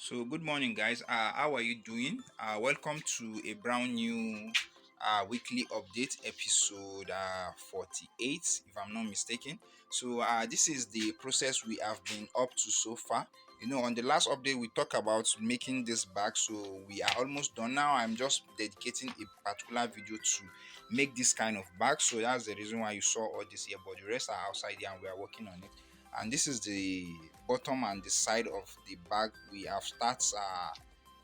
So good morning, guys. How are you doing? Welcome to a brand new weekly update episode 48, if I'm not mistaken. So this is the process we have been up to so far. On the last update we talked about making this bag, so we are almost done now. I'm just dedicating a particular video to make this kind of bag, so that's the reason why you saw all this here. But the rest are outside here, and we are working on it. And this is the bottom and the side of the bag. We have started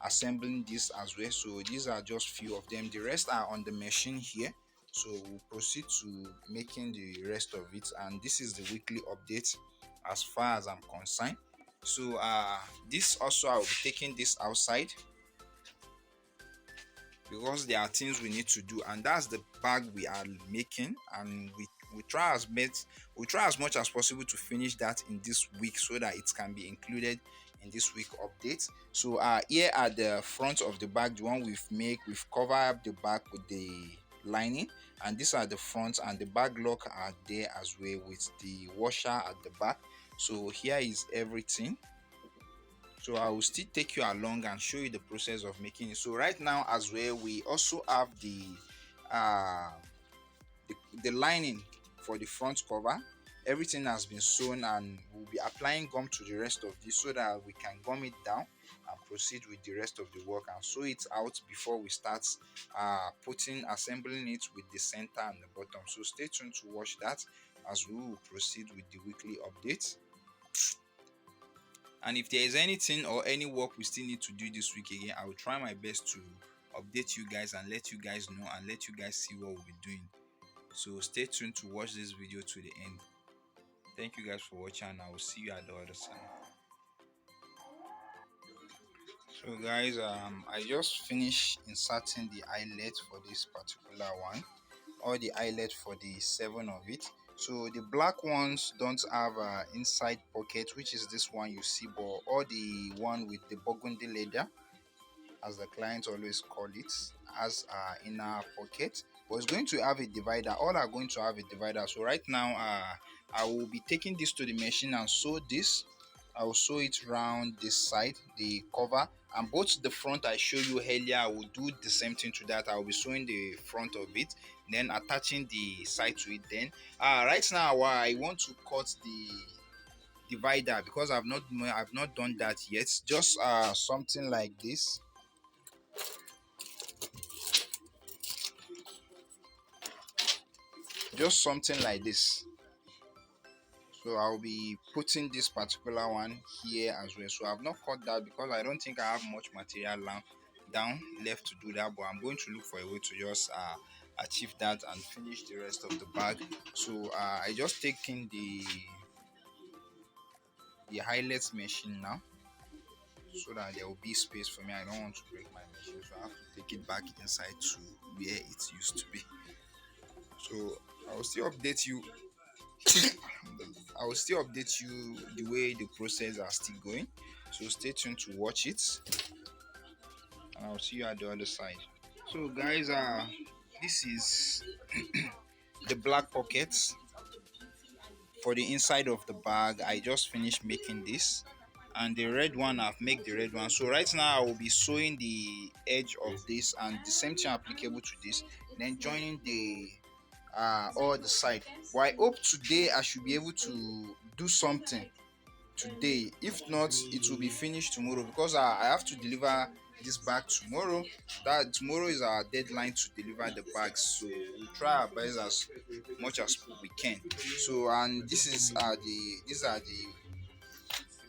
assembling this as well, so these are just few of them. The rest are on the machine here, so we'll proceed to making the rest of it. And this is the weekly update as far as I'm concerned. So this also, I'll be taking this outside because there are things we need to do, and that's the bag we are making. And we try as much as possible to finish that in this week so that it can be included in this week update. So here at the front of the bag, the one we've covered up the bag with the lining, and these are the front, and the bag lock are there as well with the washer at the back. So here is everything. So I will still take you along and show you the process of making it. So right now as well, we also have uh the lining for the front cover. Everything has been sewn, and we'll be applying gum to the rest of this so that we can gum it down and proceed with the rest of the work and sew it out before we start assembling it with the center and the bottom. So stay tuned to watch that as we will proceed with the weekly update. And if there is anything or any work we still need to do this week again, I will try my best to update you guys and let you guys know and let you guys see what we'll be doing. So stay tuned to watch this video to the end. Thank you guys for watching, and I will see you at the other side. So guys, I just finished inserting the eyelet for this particular one, or the eyelet for the 7 of it. So the black ones don't have an inside pocket, which is this one you see, but all the one with the burgundy leather, as the client always call it, as inner pocket, but it's going to have a divider. All are going to have a divider. So right now I will be taking this to the machine and sew this. I will sew it round this side, the cover, and both the front I showed you earlier, I will do the same thing to that. I will be sewing the front of it, then attaching the side to it. Then right now I want to cut the divider because I've not done that yet. Just something like this. Just something like this. So I'll be putting this particular one here as well. So I've not cut that because I don't think I have much material down left to do that, but I'm going to look for a way to just achieve that and finish the rest of the bag. So I just taking the highlights machine now so that there will be space for me. I don't want to break my machine, so I have to take it back inside to where it used to be. So I will still update you I will still update you the way the process are still going. So stay tuned to watch it, and I'll see you at the other side. So guys, this is the black pockets for the inside of the bag. I just finished making this, and the red one, I've made the red one. So right now I will be sewing the edge of this, and the same thing applicable to this, then joining the all the side. But I hope today I should be able to do something today. If not, it will be finished tomorrow because I have to deliver this bag tomorrow. That tomorrow is our deadline to deliver the bags, so we'll try our best as much as we can. So, and these are the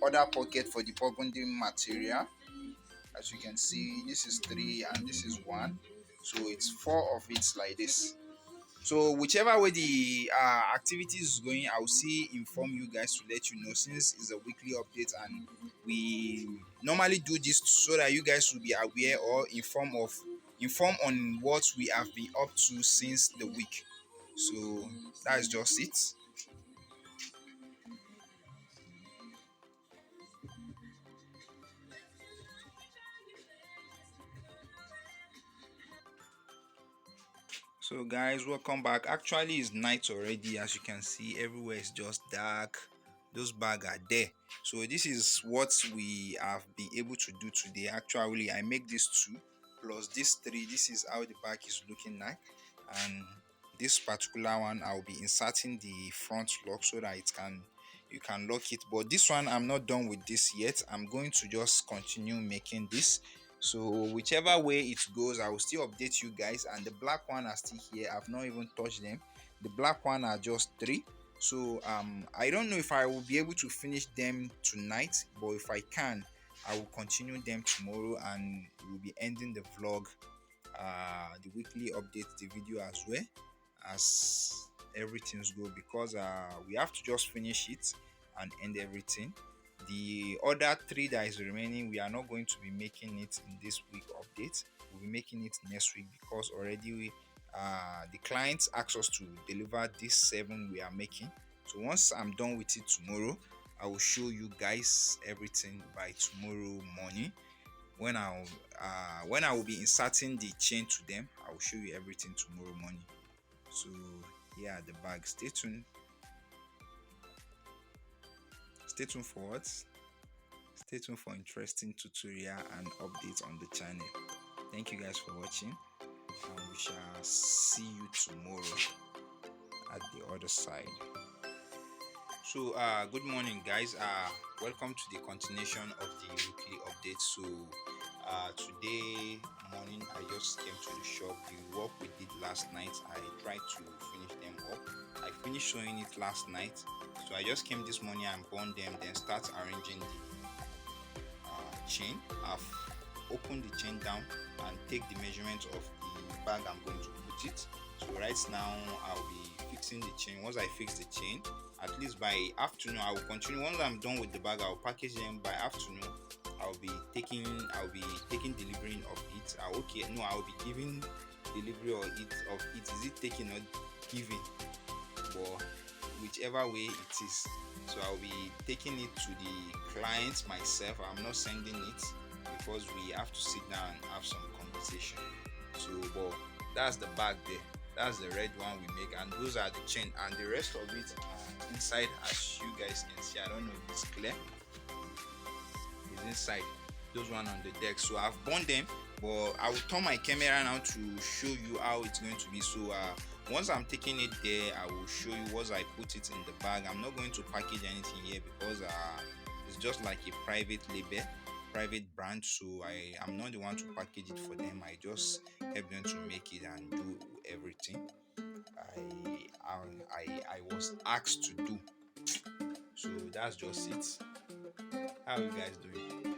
other pocket for the burgundy material. As you can see, this is 3 and this is 1, so it's 4 of it like this. So whichever way the activity is going, I'll see inform you guys to let you know, since it's a weekly update and we normally do this so that you guys will be aware or inform on what we have been up to since the week. So that's just it. So guys, welcome back. Actually it's night already. As you can see, everywhere is just dark. those bags are there. So this is what we have been able to do today. Actually, I make this two plus this three. This is how the bag is looking like, and this particular one I'll be inserting the front lock so that it can you can lock it. But this one I'm not done with this yet. I'm going to just continue making this. So whichever way it goes, I will still update you guys. And the black one are still here. I've not even touched them. The black one are just three. So I don't know if I will be able to finish them tonight, but if I can, I will continue them tomorrow, and we'll be ending the vlog, the weekly update, the video as well as everything's go, because we have to just finish it and end everything. The other three that is remaining, we are not going to be making it in this week update. We'll be making it next week, because already the clients asked us to deliver these 7 we are making. So once I'm done with it tomorrow, I will show you guys everything by tomorrow morning. When I will be inserting the chain to them, I will show you everything tomorrow morning. So yeah, the bag. Stay tuned. Stay tuned for what? Stay tuned for interesting tutorial and updates on the channel. Thank you guys for watching, and we shall see you tomorrow at the other side. So good morning guys, welcome to the continuation of the weekly update. So today morning I just came to the shop. The work we did last night, I tried to finish them up. I finished sewing it last night, so I just came this morning and bond them, then start arranging the chain. I've opened the chain down and take the measurement of the bag I'm going to put it. So right now I'll be fixing the chain. Once I fix the chain, at least by afternoon I will continue. Once I'm done with the bag, I'll package them. By afternoon I'll be taking delivery of it. I'll be giving delivery of it. Is it taking or giving? But whichever way it is, so I'll be taking it to the client myself. I'm not sending it, because we have to sit down and have some conversation. So but that's the bag there. That's the red one we make, and those are the chain, and the rest of it are inside, as you guys can see. I don't know if it's clear. It's inside. Those one on the deck. So I've bonded them, but I will turn my camera now to show you how it's going to be. So once I'm taking it there, I will show you once I put it in the bag. I'm not going to package anything here, because it's just like a private label, private brand. So I'm not the one to package it for them. I just help them to make it and do everything I was asked to do. So that's just it. How are you guys doing?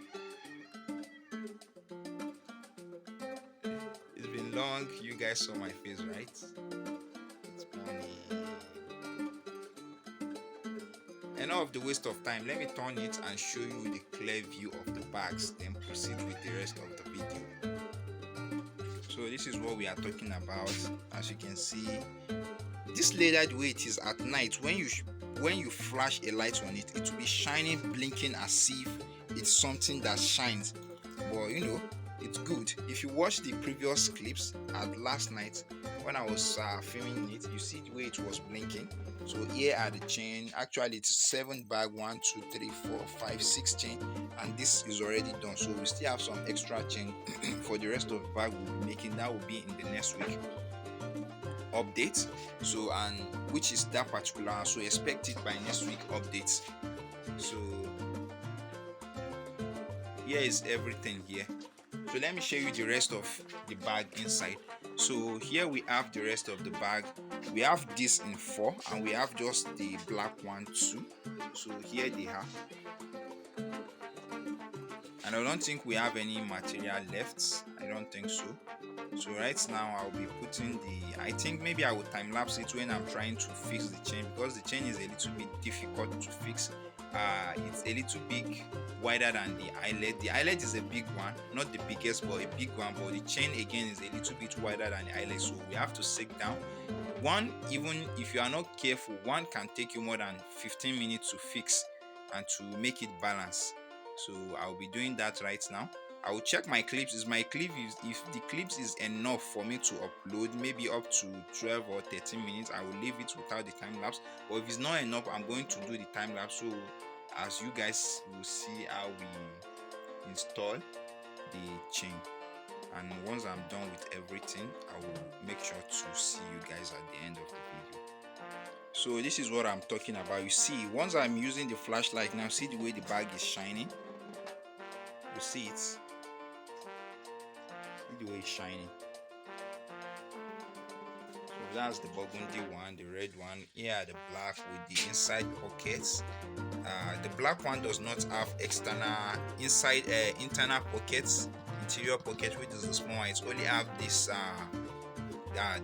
It's been long. You guys saw my face, right? It's morning. Enough of the waste of time. Let me turn it and show you the clear view of the bags, then proceed with the rest of the video. So this is what we are talking about. As you can see, this layered way it is at night, when you flash a light on it, it will be shining, blinking as if it's something that shines. But it's good. If you watch the previous clips at last night when I was filming it, you see the way it was blinking. So here are the chain. Actually it's 7 bag, 1 2 3 4 5 6 chain, and this is already done. So we still have some extra chain for the rest of the bag we'll be making. That will be in the next week update. So, and which is that particular, so expect it by next week updates. So here is everything here. So let me show you the rest of the bag inside. So here we have the rest of the bag. We have this in 4, and we have just the black one too. So here they are, and I don't think we have any material left. I don't think so. So right now I'll be putting I think maybe I will time lapse it when I'm trying to fix the chain, because the chain is a little bit difficult to fix. It's a little big wider than the eyelet. The eyelet is a big one, not the biggest but a big one, but the chain again is a little bit wider than the eyelet, so we have to sit down. One, even if you are not careful, one can take you more than 15 minutes to fix and to make it balance. So I'll be doing that right now, I will check my clips. Is my clip is if the clips is enough for me to upload, maybe up to 12 or 13 minutes, I will leave it without the time lapse. But if it's not enough, I'm going to do the time lapse. So as you guys will see how we install the chain, and once I'm done with everything, I will make sure to see you guys at the end of the video. So this is what I'm talking about. You see, once I'm using the flashlight now, see the way the bag is shining. You see it. See the way it's shining. So that's the burgundy one, the red one. Here the black with the inside pockets. The black one does not have internal pockets, interior pocket, which is the small one. It only have this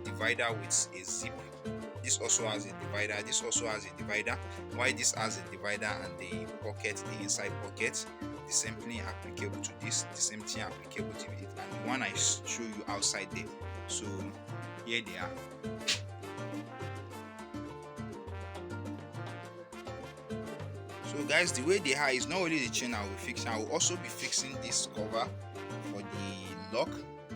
divider with a zip. This also has a divider. This also has a divider. Why this has a divider and the pocket, the inside pocket, the same thing applicable to this, the same thing applicable to it, and the one I show you outside there. So here they are. So guys, the way they are is not only the chain I will fix, I will also be fixing this cover for the lock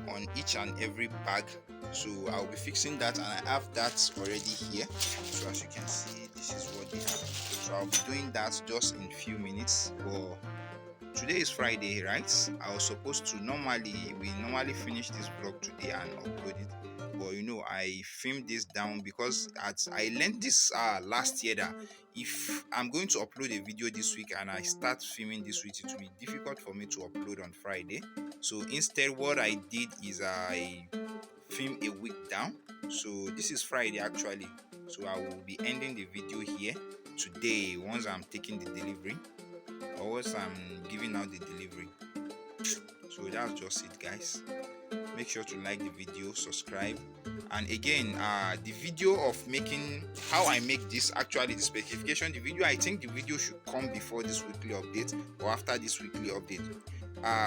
on each and every bag. So I'll be fixing that, and I have that already here. So as you can see, this is what they have. So I'll be doing that just in few minutes. But today is Friday, right? I was supposed to normally finish this vlog today and upload it, but you know, I filmed this down because I learned this last year that if I'm going to upload a video this week and I start filming this week, it will be difficult for me to upload on Friday. So instead, what I did is I film a week down. So this is Friday actually, so I will be ending the video here today once I'm taking the delivery, or once I'm giving out the delivery. So that's just it, guys. Make sure to like the video, subscribe, and again, the video of making how I make this, actually the specification, the video, I think the video should come before this weekly update or after this weekly update,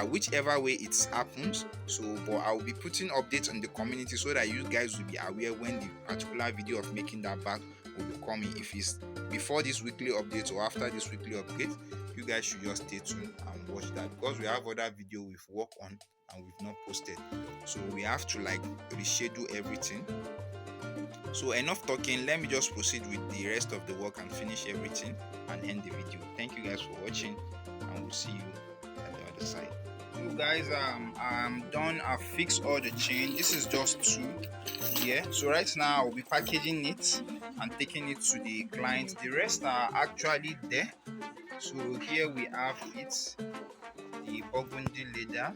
whichever way it happens. So but I will be putting updates on the community so that you guys will be aware when the particular video of making that bag will be coming. If it's before this weekly update or after this weekly update, you guys should just stay tuned and watch that, because we have other video we've worked on and we've not posted, so we have to like reschedule everything. So enough talking, let me just proceed with the rest of the work and finish everything and end the video. Thank you guys for watching, and we'll see you at the other side. So guys, I'm done. I've fixed all the chain. This is just two here. So right now I'll be packaging it and taking it to the client. The rest are actually there. So here we have it, the burgundy leather.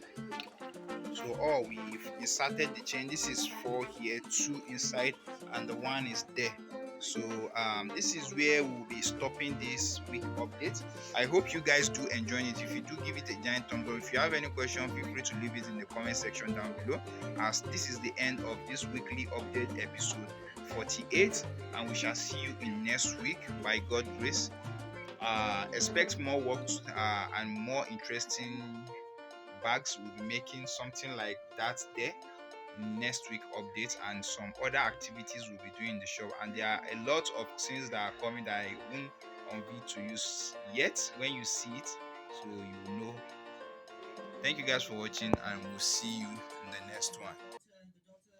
So we've inserted the chain. This is 4 here, 2 inside, and the one is there. So this is where we'll be stopping this week update. I hope you guys do enjoy it. If you do, give it a giant thumbs up. If you have any question, feel free to leave it in the comment section down below, as this is the end of this weekly update episode 48, and we shall see you in next week by God's grace. Expect more work and more interesting bags. We'll be making something like that there next week update, and some other activities we'll be doing in the shop, and there are a lot of things that are coming that I won't unveil to you yet. When you see it, so you will know. Thank you guys for watching, and we'll see you in the next one.